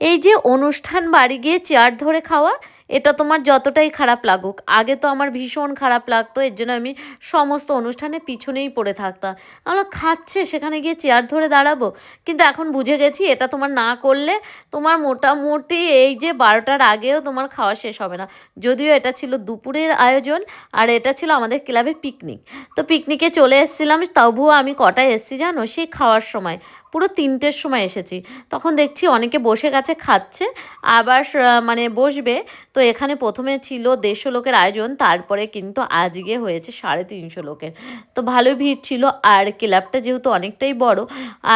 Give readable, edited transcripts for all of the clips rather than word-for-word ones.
এই যে অনুষ্ঠান বাড়ি গিয়ে চেয়ার ধরে খাওয়া, এটা তোমার যতটাই খারাপ লাগুক, আগে তো আমার ভীষণ খারাপ লাগতো। এর জন্য আমি সমস্ত অনুষ্ঠানে পিছনেই পড়ে থাকতাম। আমরা খাচ্ছে সেখানে গিয়ে চেয়ার ধরে দাঁড়াবো? কিন্তু এখন বুঝে গেছি এটা তোমার না করলে তোমার মোটামুটি এই যে ১২টার আগেও তোমার খাওয়া শেষ হবে না। যদিও এটা ছিল দুপুরের আয়োজন আর এটা ছিল আমাদের ক্লাবের পিকনিক। তো পিকনিকে চলে এসেছিলাম, তবুও আমি কটায় এসেছি জানো? সেই খাওয়ার সময়, পুরো ৩টের সময় এসেছি। তখন দেখছি অনেকে বসে গেছে খাচ্ছে, আবার মানে বসবে। তো এখানে প্রথমে ছিল ১৫০ লোকের আয়োজন, তারপরে কিন্তু আজকে হয়েছে ৩৫০ লোকের। তো ভালোই ভিড় ছিল, আর ক্লাবটা যেহেতু অনেকটাই বড়,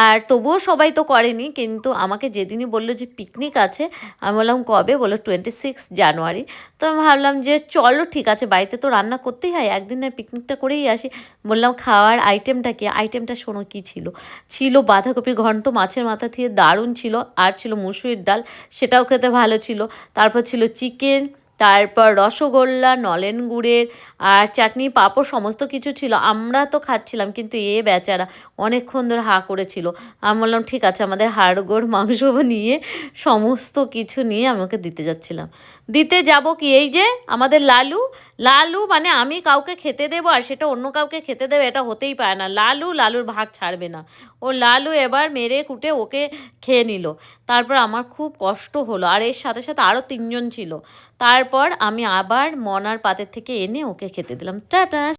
আর তবুও সবাই তো করেনি। কিন্তু আমাকে যেদিনই বললো যে পিকনিক আছে, আমি বললাম কবে? বললো 26 জানুয়ারি। তো আমি ভাবলাম যে চলো ঠিক আছে, বাড়িতে তো রান্না করতেই হয়, একদিন নয় পিকনিকটা করেই আসি। বললাম খাওয়ার আইটেমটা কি? আইটেমটা শোনো কী ছিল। ছিল বাঁধাকপি ঘন্ট মাছের মাথা দিয়ে, দারুণ ছিল। আর ছিল মুসুরির ডাল, সেটাও খেতে ভালো ছিল। তারপর ছিল চিকেন, তারপর রসগোল্লা, নলেন গুড়ের, আর চাটনি, পাঁপড়, সমস্ত কিছু ছিল। আমরা তো খাচ্ছিলাম, কিন্তু এ বেচারা অনেকক্ষণ ধরে হাঁ করেছিল। আমি বললাম ঠিক আছে, আমাদের হাড়গোড় মাংস নিয়ে সমস্ত কিছু নিয়ে আমি ওকে দিতে যাচ্ছিলাম। দিতে যাব কি, এই যে আমাদের লালু, লালু মানে আমি কাউকে খেতে দেবো আর সেটা অন্য কাউকে খেতে দেবে, এটা হতেই পারে না। লালু, লালুর ভাগ ছাড়বে না। ও লালু এবার মেরে কুটে ওকে খেয়ে নিল। তারপর আমার খুব কষ্ট হলো, আর এর সাথে সাথে আরও ৩ জন ছিল। তারপর আমি আবার মনার পাতের থেকে এনে ওকে খেতে দিলাম। টাটা।